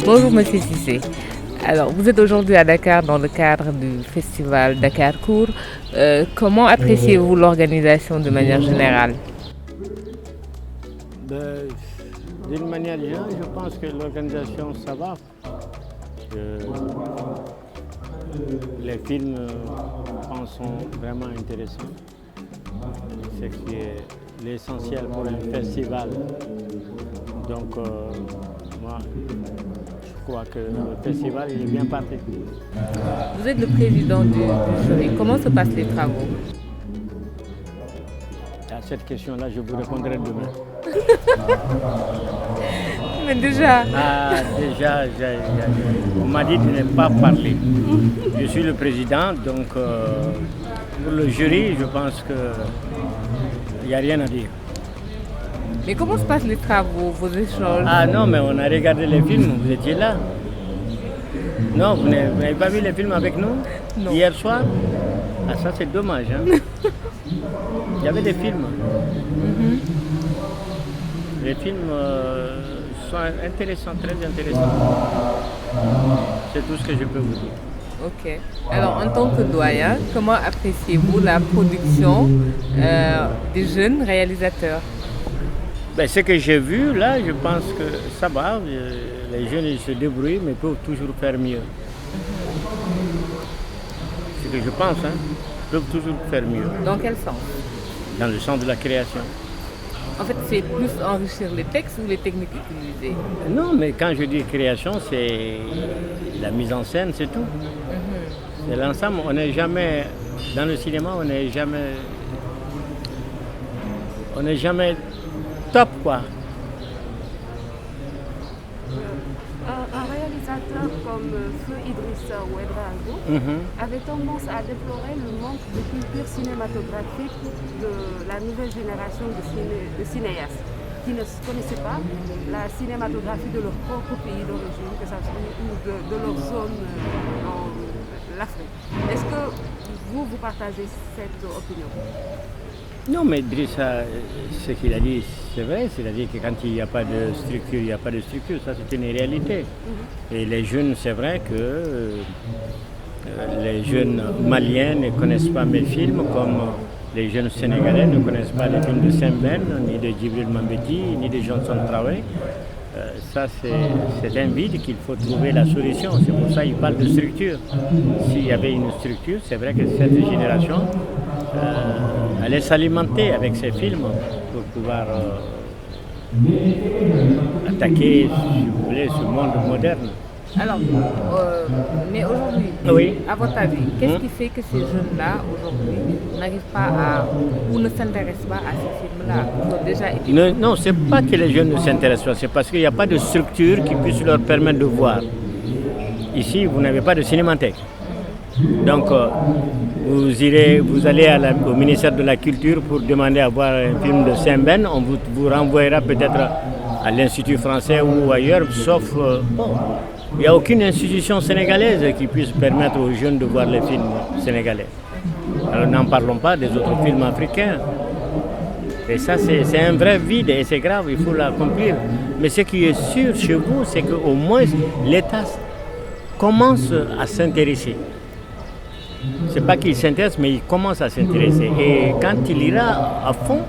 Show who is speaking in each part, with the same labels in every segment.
Speaker 1: Bonjour Monsieur Cissé. Alors, vous êtes aujourd'hui à Dakar dans le cadre du festival Dakar Court. Comment appréciez-vous l'organisation de manière générale?
Speaker 2: Ben, D'une manière générale, je pense que l'organisation, ça va. Euh, les films, je pense, sont vraiment intéressants. C'est ce qui est l'essentiel pour un festival. Donc, moi, je crois que le festival il est bien parti.
Speaker 1: Vous êtes le président du jury. Comment se passent les travaux?
Speaker 2: À cette question-là, je vous répondrai demain.
Speaker 1: Mais déjà,
Speaker 2: Déjà, on m'a dit de ne pas parler. Je suis le président, donc pour le jury, je pense qu'il n'y a rien à dire.
Speaker 1: mais comment se passent les travaux, vos échanges?
Speaker 2: Ah non, mais on a regardé les films, vous étiez là. Non, vous n'avez pas vu les films avec nous
Speaker 1: Non.
Speaker 2: hier soir? Ah ça c'est dommage. Hein? Il y avait des films. Les films sont intéressants, très intéressants. C'est tout ce que je peux vous dire.
Speaker 1: Ok. Alors, en tant que doyen, comment appréciez-vous la production des jeunes réalisateurs?
Speaker 2: Ben, ce que j'ai vu là, je pense que ça va. Les jeunes ils se débrouillent, mais peuvent toujours faire mieux. C'est ce que je pense, hein. Ils peuvent toujours faire mieux.
Speaker 1: Dans quel sens?
Speaker 2: Dans le sens de la création.
Speaker 1: En fait, c'est plus enrichir les textes ou les techniques utilisées?
Speaker 2: Non, mais quand je dis création, c'est la mise en scène, c'est tout. C'est l'ensemble. On n'est jamais, dans le cinéma, on n'est jamais top, quoi.
Speaker 3: Un réalisateur comme Feu Idrissa Ouedraogo avait tendance à déplorer le manque de culture cinématographique de la nouvelle génération de cinéastes qui ne connaissaient pas la cinématographie de leur propre pays d'origine, que ça soit ou de leur zone dans l'Afrique. Est-ce que vous partagez cette opinion?
Speaker 2: Non, mais Idrissa, ce qu'il a dit, c'est vrai. C'est-à-dire que quand il n'y a pas de structure, il n'y a pas de structure. Ça, c'est une réalité. Et les jeunes, c'est vrai que les jeunes maliens ne connaissent pas mes films, comme les jeunes sénégalais ne connaissent pas les films de Sembène, ni de Djibril Mambéty, ni de Johnson Traoré. Ça, c'est un vide qu'il faut trouver la solution. C'est pour ça qu'il parle de structure. S'il y avait une structure, c'est vrai que cette génération allait s'alimenter avec ces films pour pouvoir attaquer, si vous voulez, ce monde moderne.
Speaker 1: Alors, mais aujourd'hui,
Speaker 2: Oui.
Speaker 1: à votre avis, qu'est-ce qui fait que ces jeunes-là, aujourd'hui, n'arrivent pas à, ou ne s'intéressent pas à ces films-là, qui ont déjà été...
Speaker 2: Non, c'est pas que les jeunes ne s'intéressent pas, c'est parce qu'il n'y a pas de structure qui puisse leur permettre de voir. Ici, vous n'avez pas de cinémathèque. Donc, vous allez au ministère de la Culture pour demander à voir un film de Sembène, on vous renvoyera peut-être à l'Institut français ou ailleurs, sauf... il n'y a aucune institution sénégalaise qui puisse permettre aux jeunes de voir les films sénégalais. Alors n'en parlons pas des autres films africains. Et ça, c'est un vrai vide et c'est grave, il faut l'accomplir. Mais ce qui est sûr chez vous, c'est qu'au moins l'État commence à s'intéresser. C'est pas qu'il s'intéresse, mais il commence à s'intéresser. Et quand il ira à fond,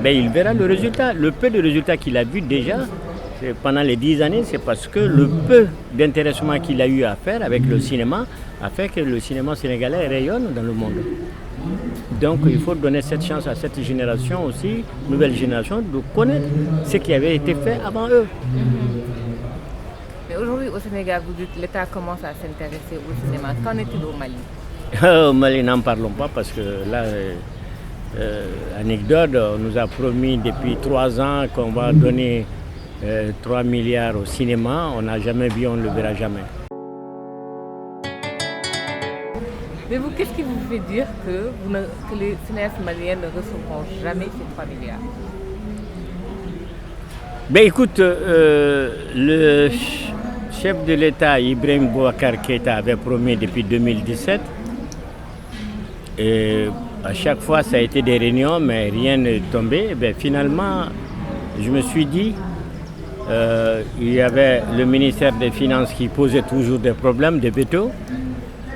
Speaker 2: ben, il verra le résultat. Le peu de résultats qu'il a vu déjà, pendant les 10 années, c'est parce que le peu d'intéressement qu'il a eu à faire avec le cinéma a fait que le cinéma sénégalais rayonne dans le monde. Donc il faut donner cette chance à cette génération aussi, nouvelle génération, de connaître ce qui avait été fait avant eux.
Speaker 1: Mais aujourd'hui, au Sénégal, vous dites que l'État commence à s'intéresser au cinéma. Qu'en est-il au Mali?
Speaker 2: Au Mali, n'en parlons pas parce que là, anecdote, on nous a promis depuis 3 ans qu'on va donner 3 milliards au cinéma. On n'a jamais vu, on ne le verra jamais.
Speaker 1: Mais vous, qu'est-ce qui vous fait dire que les cinéastes maliens ne recevront jamais ces 3 milliards?
Speaker 2: Ben écoute, le chef de l'État, Ibrahim Boubacar Keïta, avait promis depuis 2017. Et à chaque fois, ça a été des réunions, mais rien n'est tombé. Et bien, finalement, je me suis dit, il y avait le ministère des Finances qui posait toujours des problèmes, des vétos,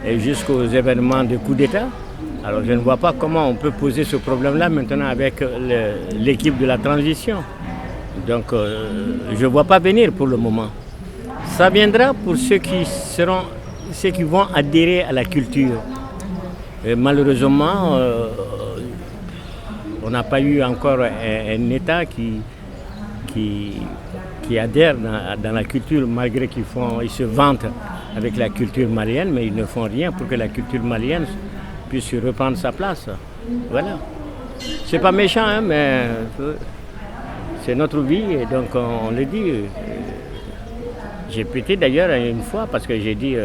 Speaker 2: et jusqu'aux événements de coup d'État. Alors je ne vois pas comment on peut poser ce problème-là maintenant avec l'équipe de la transition. Donc je ne vois pas venir pour le moment. Ça viendra pour ceux qui vont adhérer à la culture. Et malheureusement, on n'a pas eu encore un État qui adhèrent dans la culture, malgré qu'ils se vantent avec la culture malienne, mais ils ne font rien pour que la culture malienne puisse reprendre sa place. Voilà. C'est pas méchant, hein, mais c'est notre vie, et donc on le dit. J'ai pété d'ailleurs une fois parce que j'ai dit,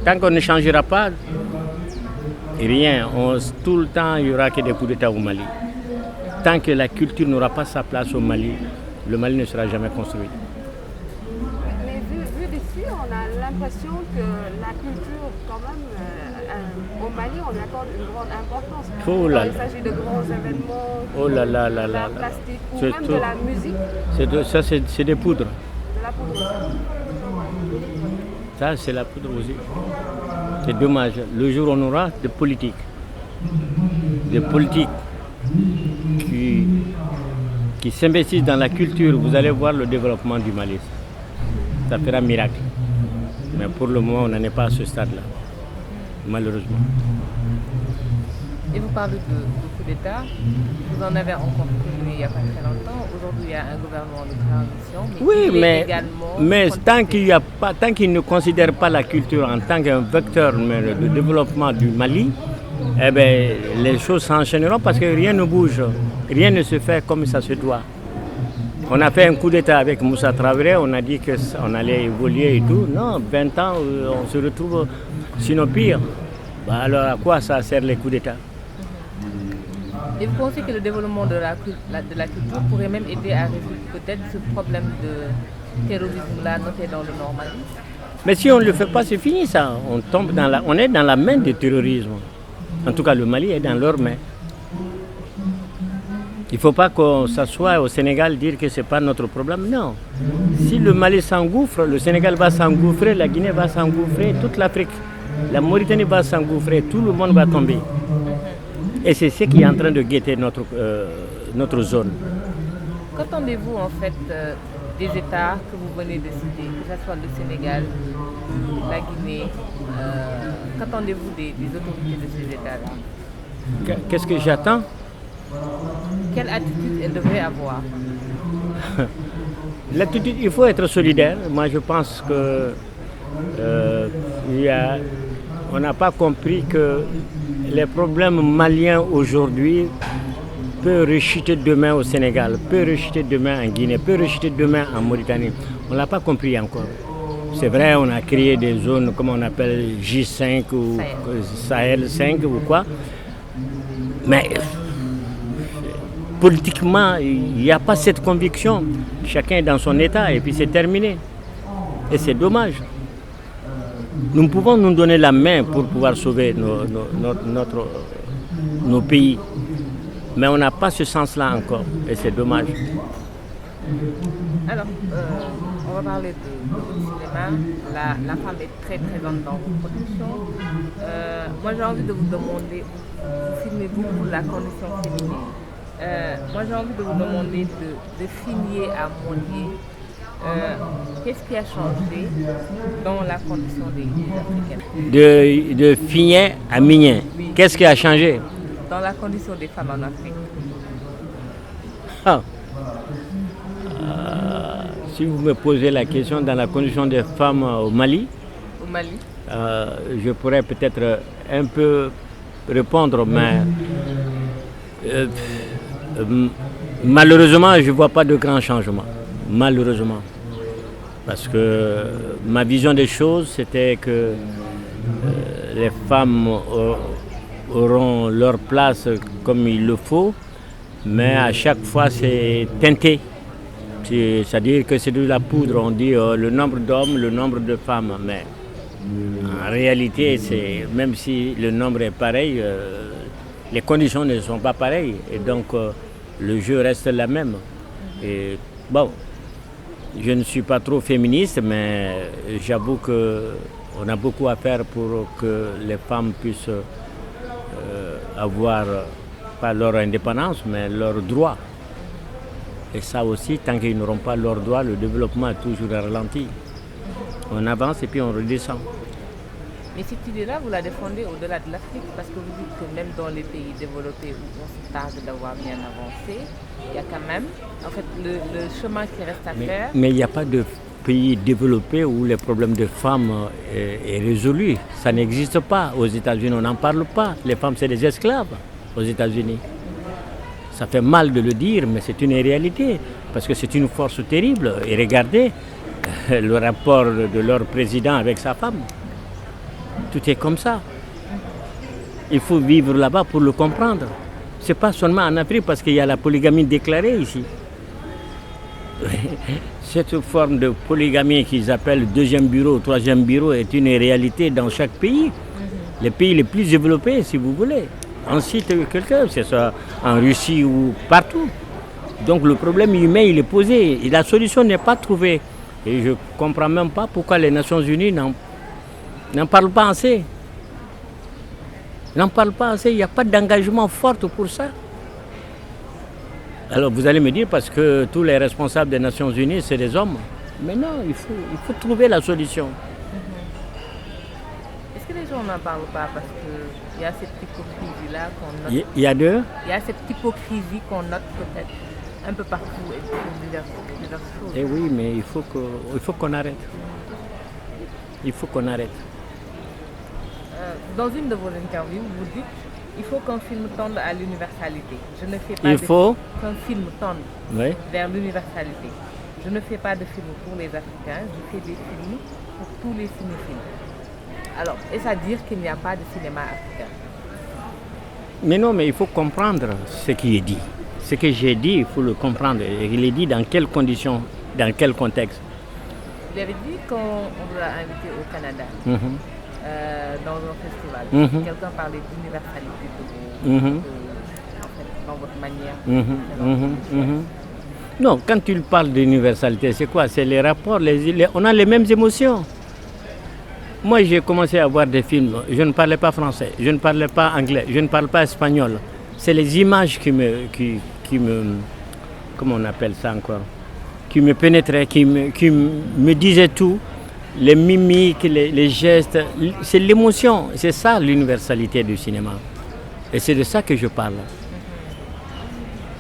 Speaker 2: tant qu'on ne changera pas, rien, tout le temps il n'y aura que des coups d'État au Mali. Tant que la culture n'aura pas sa place au Mali, le Mali ne sera jamais construit.
Speaker 3: Mais vu d'ici, on a l'impression que la culture, quand même, au Mali, on accorde une grande importance.
Speaker 2: Oh là là.
Speaker 3: Quand il s'agit de grands événements,
Speaker 2: Oh là là là
Speaker 3: de
Speaker 2: là
Speaker 3: la
Speaker 2: là.
Speaker 3: plastique ou
Speaker 2: C'est
Speaker 3: même
Speaker 2: tout.
Speaker 3: de la musique.
Speaker 2: Ça, c'est des poudres.
Speaker 3: De la poudre.
Speaker 2: Ça, c'est la poudre aussi. C'est dommage. Le jour où on aura des politiques qui s'investissent dans la culture, vous allez voir le développement du Mali. Ça fera miracle. Mais pour le moment, on n'en est pas à ce stade-là, malheureusement.
Speaker 1: Et vous parlez de coup d'État. Vous en avez encore connu il n'y a pas très longtemps. Aujourd'hui, il y a un gouvernement de transition.
Speaker 2: Mais tant qu'il ne considère pas la culture en tant qu'un vecteur de développement du Mali, eh bien, les choses s'enchaîneront parce que rien ne bouge, rien ne se fait comme ça se doit. On a fait un coup d'État avec Moussa Traoré, on a dit qu'on allait évoluer et tout. Non, 20 ans, on se retrouve sinon pire. Alors à quoi ça sert les coups d'État?
Speaker 1: Et vous pensez que le développement de la culture pourrait même aider à résoudre peut-être ce problème de terrorisme-là noté dans le Nord Mali?
Speaker 2: Mais si on ne le fait pas, c'est fini ça. On est dans la main du terrorisme. En tout cas, le Mali est dans leurs mains. Il ne faut pas qu'on s'assoie au Sénégal dire que ce n'est pas notre problème. Non. Si le Mali s'engouffre, le Sénégal va s'engouffrer, la Guinée va s'engouffrer, toute l'Afrique, la Mauritanie va s'engouffrer, tout le monde va tomber. Et c'est ce qui est en train de guetter notre zone.
Speaker 1: Qu'attendez-vous en fait des États que vous venez de citer, que ce soit le Sénégal, la Guinée, qu'attendez-vous des autorités de ces États-là?
Speaker 2: Qu'est-ce que j'attends?
Speaker 1: Quelle attitude elles devraient avoir?
Speaker 2: L'attitude, il faut être solidaire. Moi, je pense que on n'a pas compris que les problèmes maliens aujourd'hui peuvent rechuter demain au Sénégal, peuvent rechuter demain en Guinée, peuvent rechuter demain en Mauritanie. On ne l'a pas compris encore. C'est vrai, on a créé des zones, comme on appelle J5 ou Sahel 5 ou quoi. Mais politiquement, il n'y a pas cette conviction. Chacun est dans son état et puis c'est terminé. Et c'est dommage. Nous pouvons nous donner la main pour pouvoir sauver nos pays. Mais on n'a pas ce sens-là encore. Et c'est dommage.
Speaker 1: Alors, on va parler de votre cinéma. La femme est très présente dans vos productions. Moi, j'ai envie de vous demander, vous filmez beaucoup la condition féminine. Moi, j'ai envie de vous demander de Figné à Mondier. Qu'est-ce qui a changé dans la condition des Africaines?
Speaker 2: De Figné à Migné.
Speaker 1: Oui.
Speaker 2: Qu'est-ce qui a changé?
Speaker 1: Dans la condition des femmes en Afrique.
Speaker 2: Si vous me posez la question dans la condition des femmes au Mali, je pourrais peut-être un peu répondre, mais malheureusement, je ne vois pas de grands changements. Malheureusement. Parce que ma vision des choses, c'était que les femmes auront leur place comme il le faut, mais à chaque fois, c'est teinté. C'est-à-dire que c'est de la poudre. On dit le nombre d'hommes, le nombre de femmes. Mais en réalité, même si le nombre est pareil, les conditions ne sont pas pareilles. Et donc, le jeu reste la même. Et bon, Je ne suis pas trop féministe, mais j'avoue qu'on a beaucoup à faire pour que les femmes puissent avoir, pas leur indépendance, mais leurs droits. Et ça aussi, tant qu'ils n'auront pas leurs droits, le développement est toujours ralenti. On avance et puis on redescend.
Speaker 1: Mais cette idée-là, vous la défendez au-delà de l'Afrique, parce que vous dites que même dans les pays développés où on se targue d'avoir bien avancé, il y a quand même, en fait, le chemin qui reste à faire.
Speaker 2: Mais il n'y a pas de pays développés où les problèmes de femmes est résolu. Ça n'existe pas. Aux États-Unis, on n'en parle pas. Les femmes, c'est des esclaves aux États-Unis. Ça fait mal de le dire, mais c'est une réalité, parce que c'est une force terrible. Et regardez le rapport de leur président avec sa femme. Tout est comme ça. Il faut vivre là-bas pour le comprendre. Ce n'est pas seulement en Afrique, parce qu'il y a la polygamie déclarée ici. Cette forme de polygamie qu'ils appellent deuxième bureau, troisième bureau est une réalité dans chaque pays. Les pays les plus développés, si vous voulez. On cite quelqu'un, c'est ça, en Russie ou partout. Donc le problème humain, il est posé et la solution n'est pas trouvée. Et je ne comprends même pas pourquoi les Nations Unies n'en parlent pas assez. N'en parlent pas assez, il n'y a pas d'engagement fort pour ça. Alors vous allez me dire, parce que tous les responsables des Nations Unies, c'est des hommes. Mais non, il faut trouver la solution.
Speaker 1: Est-ce que les gens n'en parlent pas parce qu'il y a cette hypocrisie-là qu'on note?
Speaker 2: Il y a deux.
Speaker 1: Il y a cette hypocrisie qu'on note peut-être un peu partout et pour diverses choses.
Speaker 2: Eh oui, mais il faut qu'on arrête. Il faut qu'on arrête.
Speaker 1: Dans une de vos interviews, vous dites il faut qu'un film tende à l'universalité. Je ne fais pas qu'un film tende vers l'universalité. Je ne fais pas de films pour les Africains, je fais des films pour tous les cinéphiles. Alors, est-ce à dire qu'il n'y a pas de cinéma africain?
Speaker 2: Mais non, mais il faut comprendre ce qui est dit. Ce que j'ai dit, il faut le comprendre. Et il est dit dans quelles conditions, dans quel contexte.
Speaker 1: Vous avez dit quand on vous a invité au Canada, dans un festival, quelqu'un parlait d'universalité en fait, dans votre manière.
Speaker 2: Non, quand tu parles d'universalité, c'est quoi? C'est les rapports, on a les mêmes émotions. Moi, j'ai commencé à voir des films, je ne parlais pas français, je ne parlais pas anglais, je ne parle pas espagnol. C'est les images qui me comment on appelle ça encore? Qui me pénétraient, qui me disaient tout. Les mimiques, les gestes, c'est l'émotion, c'est ça l'universalité du cinéma. Et c'est de ça que je parle.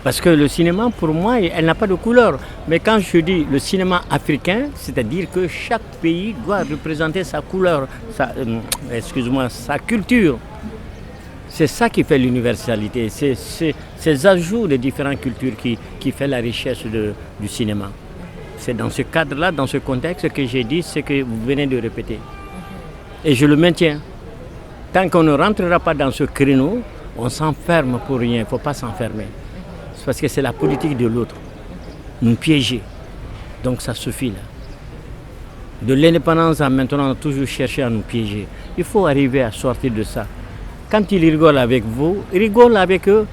Speaker 2: Parce que le cinéma, pour moi, elle n'a pas de couleur. Mais quand je dis le cinéma africain, c'est-à-dire que chaque pays doit représenter sa couleur, sa culture. C'est ça qui fait l'universalité, c'est ces ajouts de différentes cultures qui fait la richesse du cinéma. C'est dans ce cadre-là, dans ce contexte que j'ai dit ce que vous venez de répéter. Et je le maintiens. Tant qu'on ne rentrera pas dans ce créneau, on s'enferme pour rien. Il ne faut pas s'enfermer. C'est parce que c'est la politique de l'autre. Nous piéger. Donc ça suffit là. De l'indépendance à maintenant, on a toujours cherché à nous piéger. Il faut arriver à sortir de ça. Quand ils rigolent avec vous, rigole avec eux.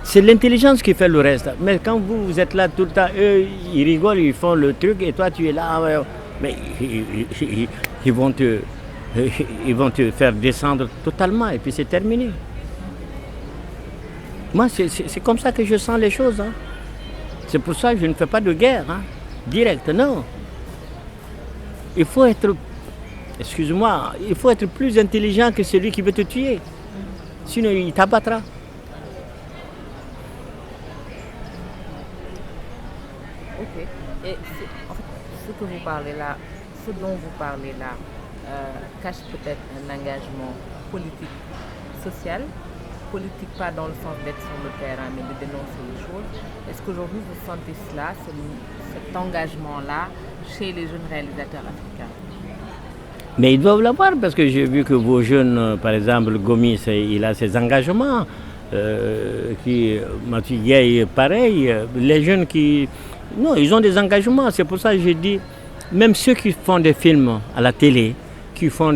Speaker 2: C'est l'intelligence qui fait le reste. Mais quand vous êtes là tout le temps, eux, ils rigolent, ils font le truc et toi, tu es là. Mais ils vont te faire descendre totalement et puis c'est terminé. Moi, c'est comme ça que je sens les choses. Hein. C'est pour ça que je ne fais pas de guerre directe, non. Il faut être, excuse-moi, il faut être plus intelligent que celui qui veut te tuer. Sinon, il t'abattra.
Speaker 1: Ok. Et en fait, ce dont vous parlez là, cache peut-être un engagement politique, social. Politique pas dans le sens d'être sur le terrain, mais de dénoncer les choses. Est-ce qu'aujourd'hui vous sentez cela, cet engagement-là, chez les jeunes réalisateurs africains?
Speaker 2: Mais ils doivent l'avoir parce que j'ai vu que vos jeunes, par exemple, Gomis, il a ses engagements. Mathieu Gueye, pareil. Les jeunes non, ils ont des engagements. C'est pour ça que j'ai dit, même ceux qui font des films à la télé, qui font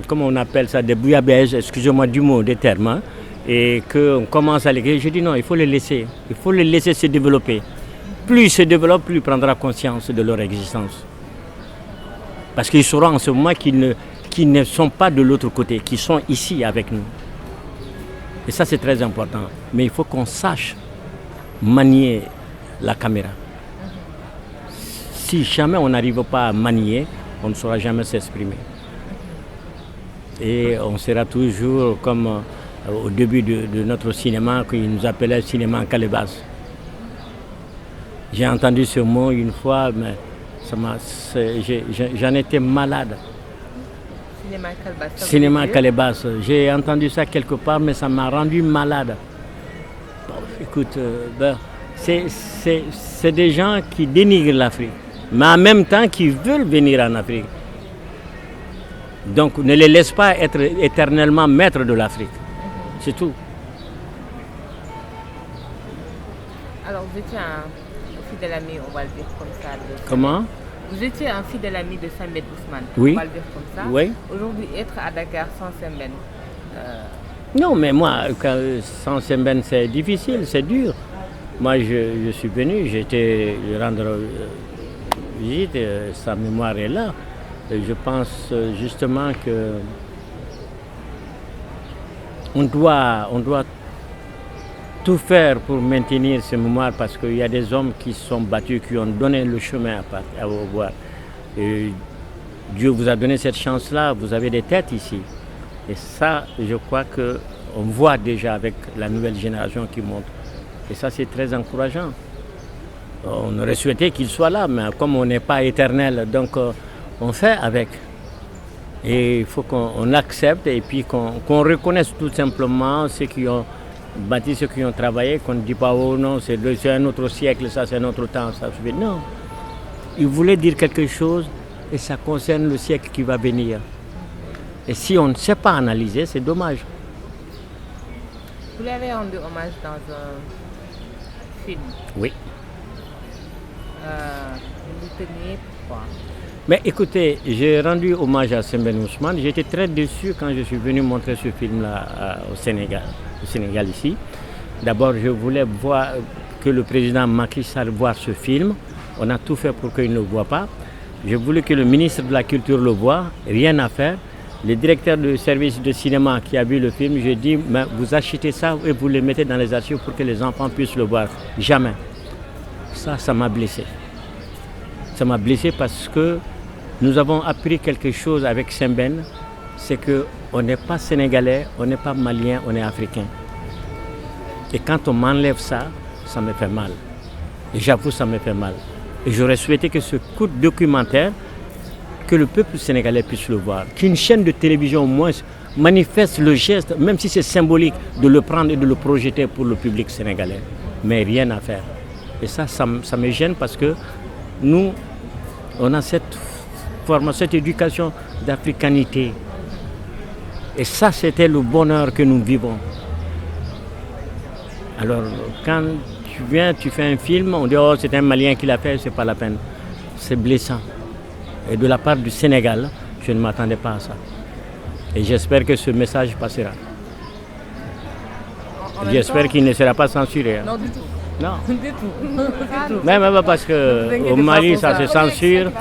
Speaker 2: comment on appelle ça, des bouillabaisse, excusez-moi du mot, des termes, et qu'on commence à les... Je dis non, il faut les laisser. Il faut les laisser se développer. plus ils se développent, plus ils prendront conscience de leur existence. Parce qu'ils sauront en ce moment qu'ils ne sont pas de l'autre côté, qu'ils sont ici avec nous. Et ça, c'est très important. Mais il faut qu'on sache manier la caméra. Si jamais on n'arrive pas à manier, on ne saura jamais s'exprimer. Et on sera toujours comme au début de notre cinéma, qu'ils nous appelaient cinéma en calebasse. J'ai entendu ce mot une fois, mais j'en étais malade. Cinéma en calebasse. J'ai entendu ça quelque part, mais ça m'a rendu malade. Bon, écoute, c'est des gens qui dénigrent l'Afrique, mais en même temps qui veulent venir en Afrique. Donc ne les laisse pas être éternellement maîtres de l'Afrique. C'est tout.
Speaker 1: Alors vous étiez un fidèle ami, on va le dire comme ça.
Speaker 2: Comment?
Speaker 1: Vous étiez un fidèle ami de Sembène Ousmane,
Speaker 2: oui.
Speaker 1: On va le dire comme ça.
Speaker 2: Oui.
Speaker 1: Aujourd'hui, être à Dakar sans Sembène.
Speaker 2: Non, mais moi, sans Sembène, c'est difficile, c'est dur. Moi, je suis venu, j'ai été rendre visite, sa mémoire est là. Et je pense justement que on doit tout faire pour maintenir ces mémoires parce qu'il y a des hommes qui se sont battus, qui ont donné le chemin à voir. Et Dieu vous a donné cette chance-là, vous avez des têtes ici. Et ça, je crois qu'on voit déjà avec la nouvelle génération qui monte. Et ça, c'est très encourageant. On aurait souhaité qu'il soit là, mais comme on n'est pas éternel, donc on fait avec. Et il faut qu'on accepte et puis qu'on reconnaisse tout simplement ceux qui ont bâti, ceux qui ont travaillé, qu'on ne dit pas oh non, c'est un autre siècle, ça c'est un autre temps, ça suffit. Non. Il voulait dire quelque chose et ça concerne le siècle qui va venir. Et si on ne sait pas analyser, c'est dommage.
Speaker 1: Vous lui avez rendu hommage dans un film.
Speaker 2: Oui.
Speaker 1: Vous teniez pourquoi?
Speaker 2: Mais écoutez, j'ai rendu hommage à Sembène Ousmane. J'étais très déçu quand je suis venu montrer ce film-là au Sénégal ici. D'abord, je voulais voir que le président Macky Sall voie ce film. On a tout fait pour qu'il ne le voie pas. Je voulais que le ministre de la Culture le voie. Rien à faire. Le directeur du service de cinéma qui a vu le film, je dis, mais vous achetez ça et vous le mettez dans les archives pour que les enfants puissent le voir. Jamais. Ça m'a blessé. Ça m'a blessé parce que nous avons appris quelque chose avec Sembène, c'est qu'on n'est pas sénégalais, on n'est pas malien, on est africain. Et quand on m'enlève ça, ça me fait mal. Et j'avoue, ça me fait mal. Et j'aurais souhaité que ce coup de documentaire, que le peuple sénégalais puisse le voir. Qu'une chaîne de télévision au moins manifeste le geste, même si c'est symbolique, de le prendre et de le projeter pour le public sénégalais. Mais rien à faire. Et ça me gêne parce que nous, on a cette formation, cette éducation d'africanité. Et ça, c'était le bonheur que nous vivons. Alors, quand tu viens, tu fais un film, on dit « Oh, c'est un Malien qui l'a fait, c'est pas la peine ». C'est blessant. Et de la part du Sénégal, je ne m'attendais pas à ça. Et j'espère que ce message passera. J'espère qu'il ne sera pas censuré.
Speaker 1: Non, du tout.
Speaker 2: Non.
Speaker 1: Du tout.
Speaker 2: Même pas parce qu'au Mali, ça se censure.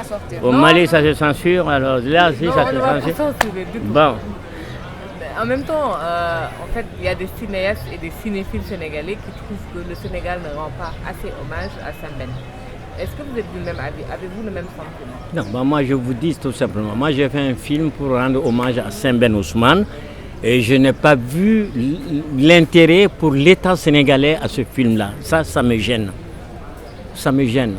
Speaker 2: Au Mali, ça se censure. Alors là, si ça se censure. Bon.
Speaker 1: En même temps, en fait, il y a des cinéastes et des cinéphiles sénégalais qui trouvent que le Sénégal ne rend pas assez hommage à Sembène. Est-ce que vous êtes du même avis? Avez-vous le même sentiment?
Speaker 2: Non, bah moi je vous dis tout simplement. Moi j'ai fait un film pour rendre hommage à Sembène Ousmane et je n'ai pas vu l'intérêt pour l'État sénégalais à ce film-là. Ça me gêne. Ça me gêne.